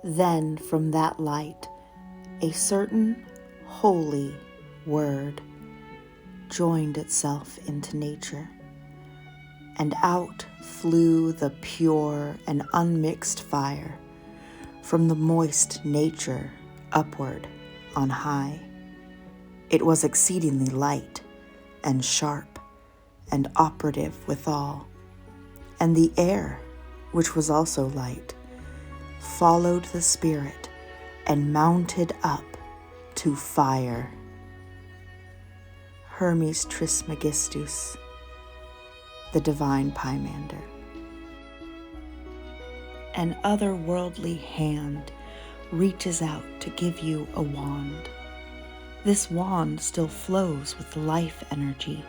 Then from that light, a certain holy word joined itself into nature, and out flew the pure and unmixed fire from the moist nature upward on high. It was exceedingly light and sharp and operative withal, and the air, which was also light, followed the spirit and mounted up to fire. Hermes Trismegistus, the divine Pymander. An otherworldly hand reaches out to give you a wand. This wand still flows with life energy,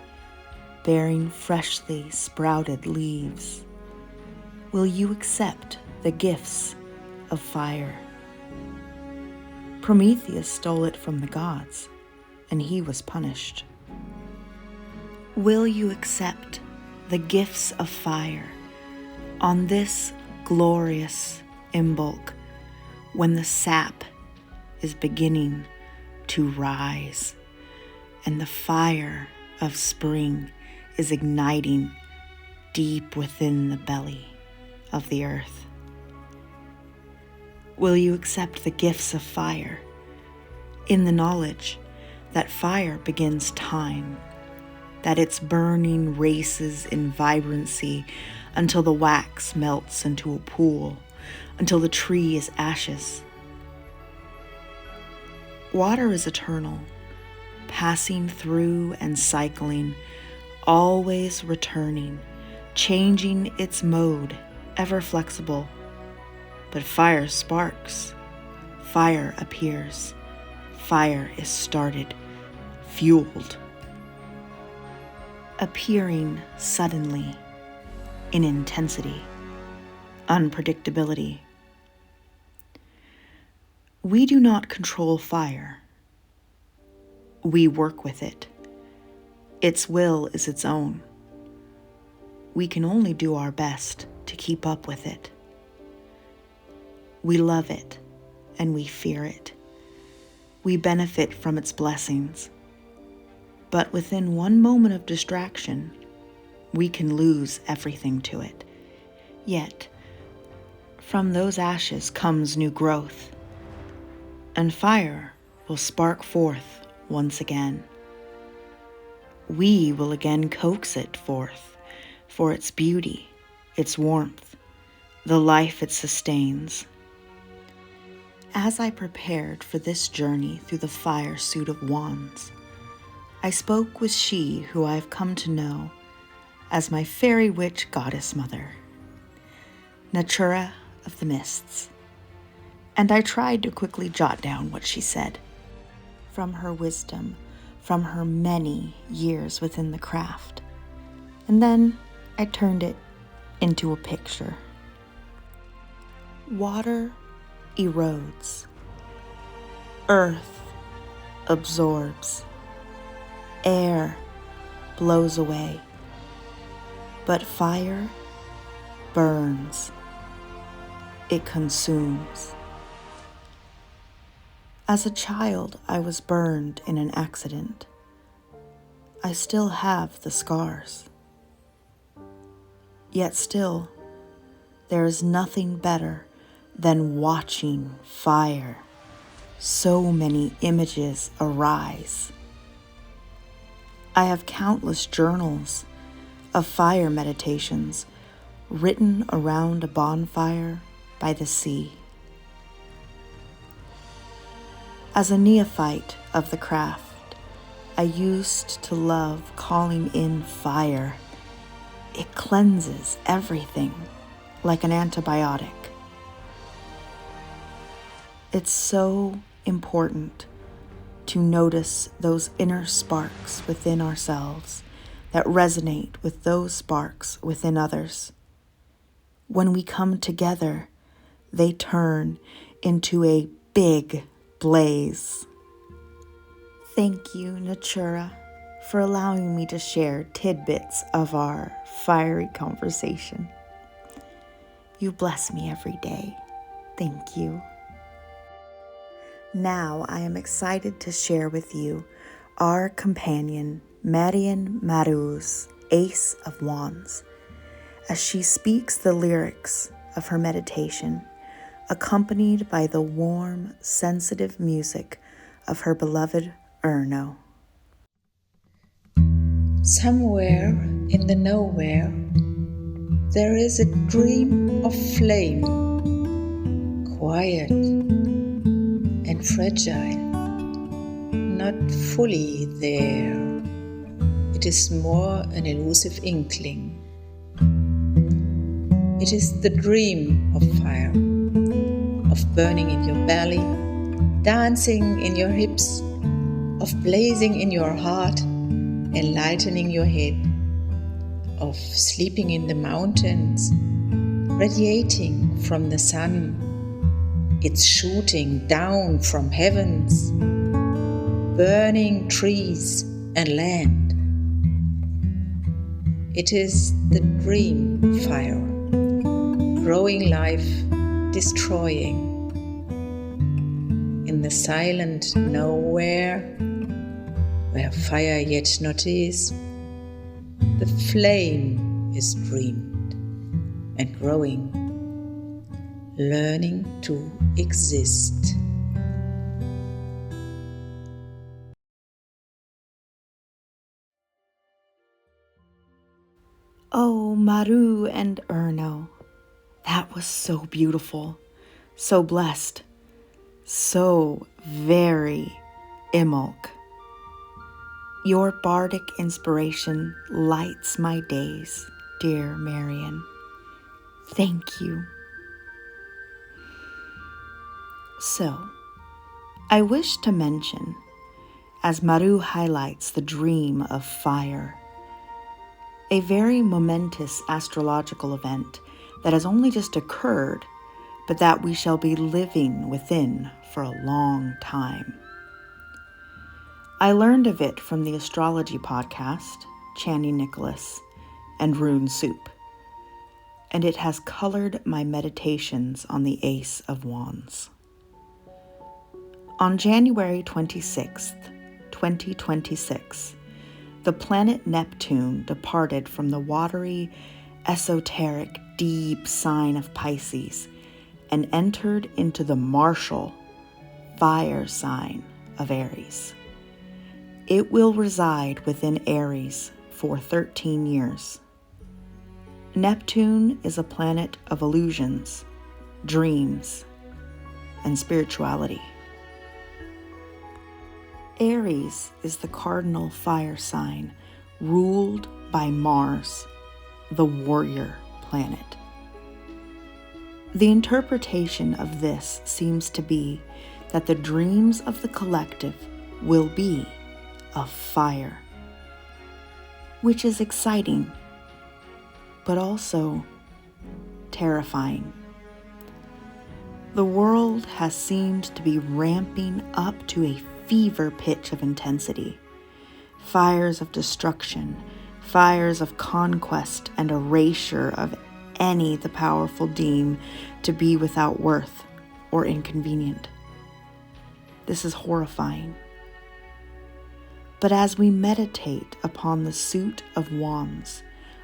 bearing freshly sprouted leaves. Will you accept the gifts of fire? Prometheus stole it from the gods, and he was punished. Will you accept the gifts of fire on this glorious Imbolc when the sap is beginning to rise and the fire of spring is igniting deep within the belly of the earth? Will you accept the gifts of fire in the knowledge that fire begins time, that its burning races in vibrancy until the wax melts into a pool, until the tree is ashes? Water is eternal, passing through and cycling, always returning, changing its mode, ever flexible. But fire sparks, fire appears, fire is started, fueled, appearing suddenly in intensity, unpredictability. We do not control fire. We work with it. Its will is its own. We can only do our best to keep up with it. We love it and we fear it. We benefit from its blessings. But within one moment of distraction, we can lose everything to it. Yet, from those ashes comes new growth, and fire will spark forth once again. We will again coax it forth for its beauty, its warmth, the life it sustains. As I prepared for this journey through the fire suit of wands, I spoke with she who I have come to know as my fairy witch goddess mother, Natura of the Mists, and I tried to quickly jot down what she said. From her wisdom, from her many years within the craft, and then I turned it into a picture. Water erodes. Earth absorbs. Air blows away. But fire burns. It consumes. As a child, I was burned in an accident. I still have the scars. Yet still, there is nothing better than watching fire. So many images arise. I have countless journals of fire meditations written around a bonfire by the sea. As a neophyte of the craft, I used to love calling in fire. It cleanses everything like an antibiotic. It's so important to notice those inner sparks within ourselves that resonate with those sparks within others. When we come together, they turn into a big blaze. Thank you, Natura, for allowing me to share tidbits of our fiery conversation. You bless me every day. Thank you. Now I am excited to share with you our companion, Marion Marou's Ace of Wands, as she speaks the lyrics of her meditation, accompanied by the warm, sensitive music of her beloved Erno. Somewhere in the nowhere, there is a dream of flame, quiet and fragile, not fully there. It is more an elusive inkling. It is the dream of fire, of burning in your belly, dancing in your hips, of blazing in your heart, enlightening your head, of sleeping in the mountains, radiating from the sun, it's shooting down from heavens, burning trees and land. It is the dream fire, growing life, destroying. In the silent nowhere, where fire yet not is, the flame is dreamed and growing, learning to exist. Oh, Marou and Erno, that was so beautiful, so blessed, so very Imulk. Your bardic inspiration lights my days, dear Marion. Thank you. So, I wish to mention, as Marou highlights the dream of fire, a very momentous astrological event that has only just occurred, but that we shall be living within for a long time. I learned of it from the astrology podcast, Channy Nicholas, and Rune Soup, and it has colored my meditations on the Ace of Wands. On January 26th, 2026, the planet Neptune departed from the watery, esoteric, deep sign of Pisces and entered into the martial, fire sign of Aries. It will reside within Aries for 13 years. Neptune is a planet of illusions, dreams, and spirituality. Aries is the cardinal fire sign ruled by Mars, the warrior planet. The interpretation of this seems to be that the dreams of the collective will be of fire, which is exciting, but also terrifying. The world has seemed to be ramping up to a fever pitch of intensity. Fires of destruction, fires of conquest and erasure of any the powerful deem to be without worth or inconvenient. This is horrifying. But as we meditate upon the suit of wands,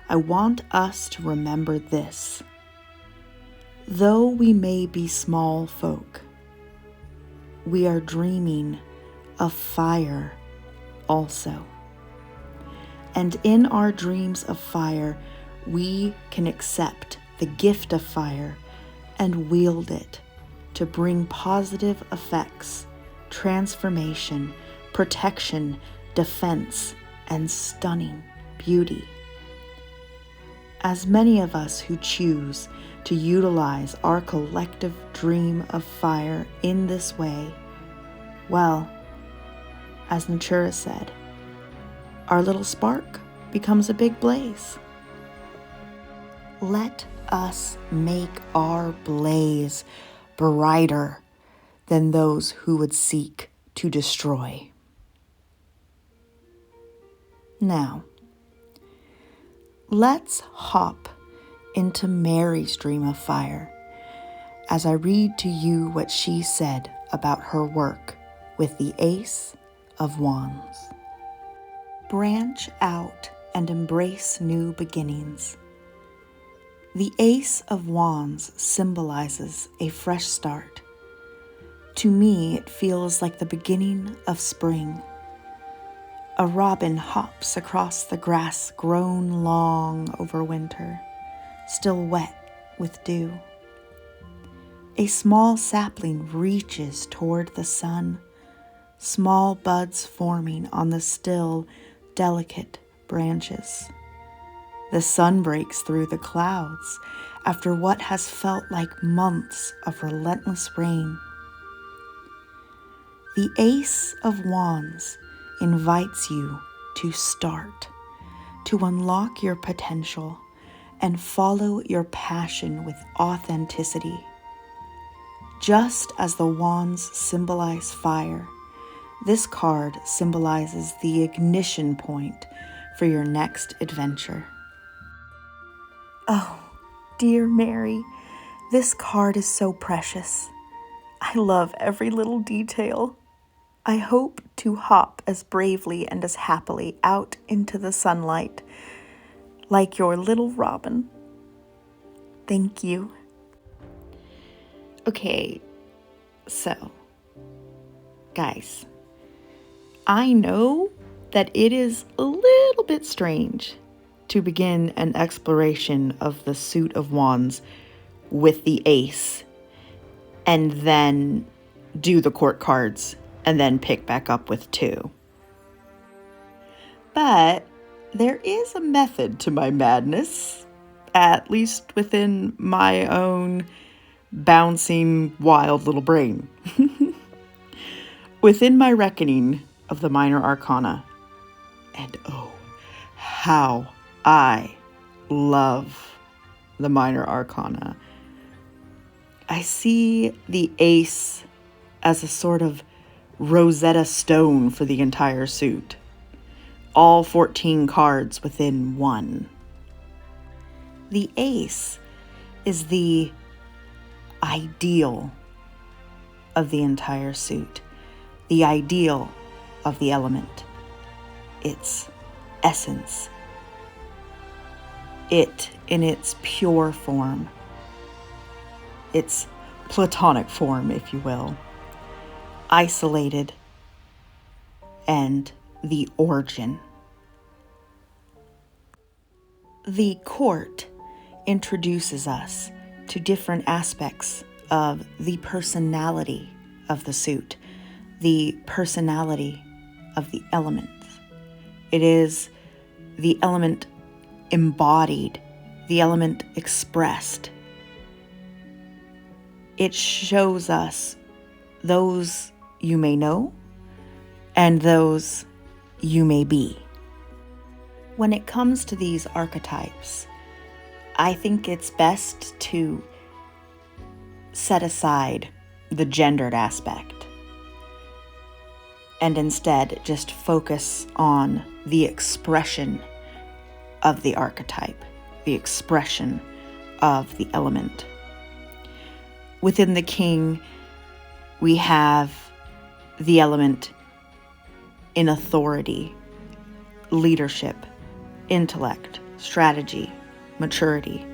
I want us to remember this. Though we may be small folk, we are dreaming of fire also. And in our dreams of fire, we can accept the gift of fire and wield it to bring positive effects, transformation, protection, defense, and stunning beauty. As many of us who choose to utilize our collective dream of fire in this way, well, as Natura said, our little spark becomes a big blaze. Let us make our blaze brighter than those who would seek to destroy. Now, let's hop into Mary's dream of fire as I read to you what she said about her work with the Ace of Wands. Branch out and embrace new beginnings. The Ace of Wands symbolizes a fresh start. To me, it feels like the beginning of spring. A robin hops across the grass grown long over winter, still wet with dew. A small sapling reaches toward the sun, small buds forming on the still, delicate branches. The sun breaks through the clouds after what has felt like months of relentless rain. The Ace of Wands invites you to start, to unlock your potential and follow your passion with authenticity. Just as the wands symbolize fire, this card symbolizes the ignition point for your next adventure. Oh, dear Mary, this card is so precious. I love every little detail. I hope to hop as bravely and as happily out into the sunlight, like your little robin. Thank you. Okay, so, guys, I know that it is a little bit strange to begin an exploration of the suit of wands with the ace and then do the court cards and then pick back up with 2. But there is a method to my madness, at least within my own bouncing, wild little brain. Within my reckoning of the minor arcana, and oh, how I love the minor arcana, I see the ace as a sort of Rosetta Stone for the entire suit. All 14 cards within one. The ace is the ideal of the entire suit, the ideal of the element, its essence, it in its pure form, its platonic form, if you will, isolated, and the origin. The court introduces us to different aspects of the personality of the suit, the personality of the elements. It is the element embodied, the element expressed. It shows us those you may know and those you may be. When it comes to these archetypes, I think it's best to set aside the gendered aspect and instead just focus on the expression of the archetype, the expression of the element. Within the king, we have the element in authority, leadership, intellect, strategy, maturity.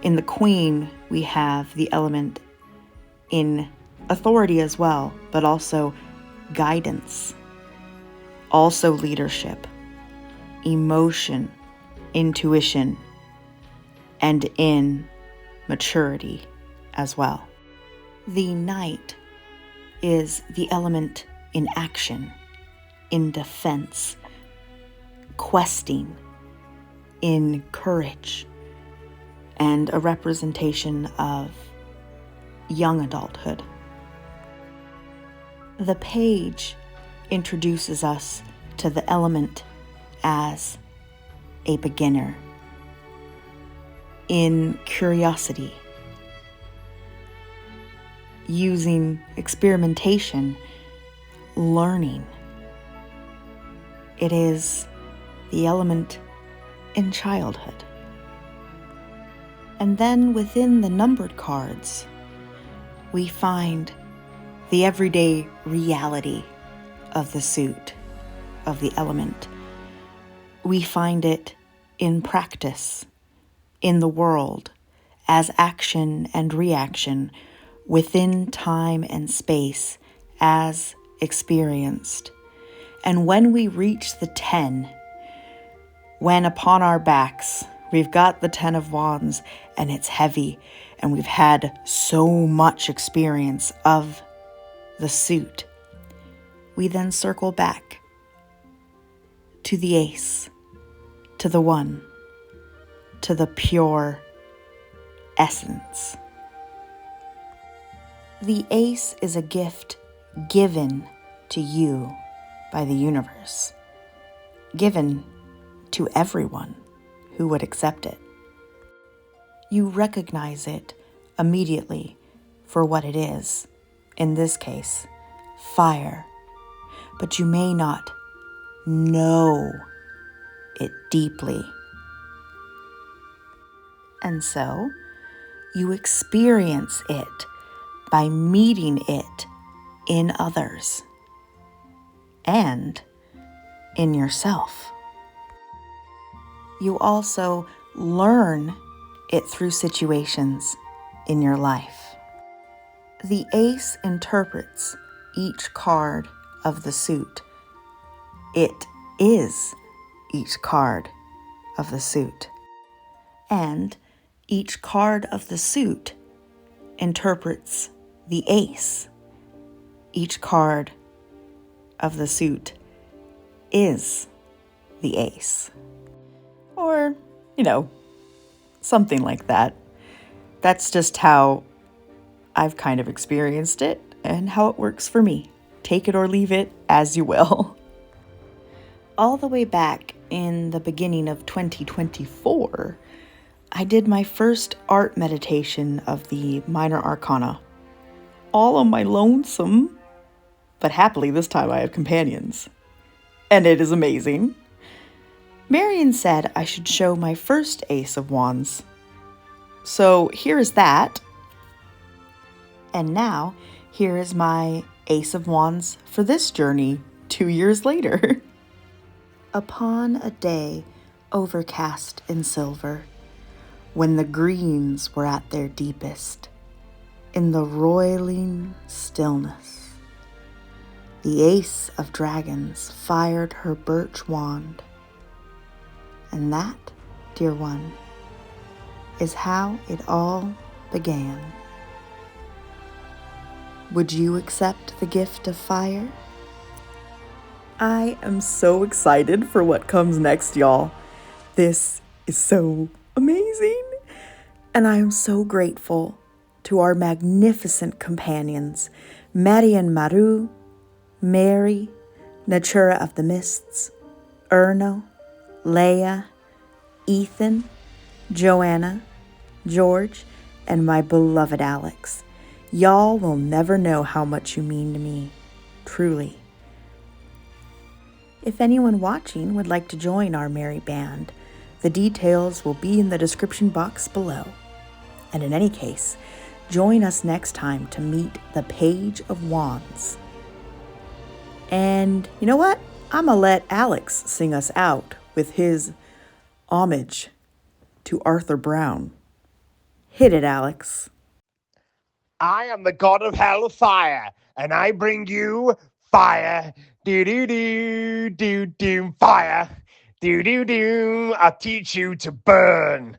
In the queen, we have the element in authority as well, but also guidance, also leadership, emotion, intuition, and in maturity as well. The knight is the element in action, in defense, questing, in courage, and a representation of young adulthood. The page introduces us to the element as a beginner, in curiosity, using experimentation, learning. It is the element in childhood. And then within the numbered cards, we find the everyday reality of the suit, of the element. We find it in practice, in the world, as action and reaction, within time and space, as experienced. And when we reach the 10, when upon our backs we've got the 10 of Wands and it's heavy and we've had so much experience of the suit, we then circle back to the Ace, to the One, to the pure essence. The Ace is a gift given to you by the universe, given to everyone who would accept it. You recognize it immediately for what it is, in this case, fire, but you may not know it deeply. And so, you experience it by meeting it in others and in yourself. You also learn it through situations in your life. The Ace interprets each card of the suit. It is each card of the suit. And each card of the suit interprets the Ace. Each card of the suit is the Ace. Or, something like that. That's just how I've kind of experienced it and how it works for me. Take it or leave it as you will. All the way back in the beginning of 2024, I did my first art meditation of the Minor Arcana. All on my lonesome, but happily this time I have companions. And it is amazing. Marion said I should show my first Ace of Wands. So here is that. And now, here is my Ace of Wands for this journey 2 years later. Upon a day overcast in silver, when the greens were at their deepest, in the roiling stillness, the Ace of Dragons fired her birch wand. And that, dear one, is how it all began. Would you accept the gift of fire? I am so excited for what comes next, y'all. This is so amazing. And I am so grateful to our magnificent companions, Marion Marou, Mary, Natura of the Mists, Erno, Leah, Ethan, Joanna, George, and my beloved Alex. Y'all will never know how much you mean to me, truly. If anyone watching would like to join our merry band, the details will be in the description box below. And in any case, join us next time to meet the Page of Wands. And you know what? I'm gonna let Alex sing us out with his homage to Arthur Brown. Hit it, Alex. I am the god of hell fire, and I bring you fire. Do, fire. Do, I'll teach you to burn.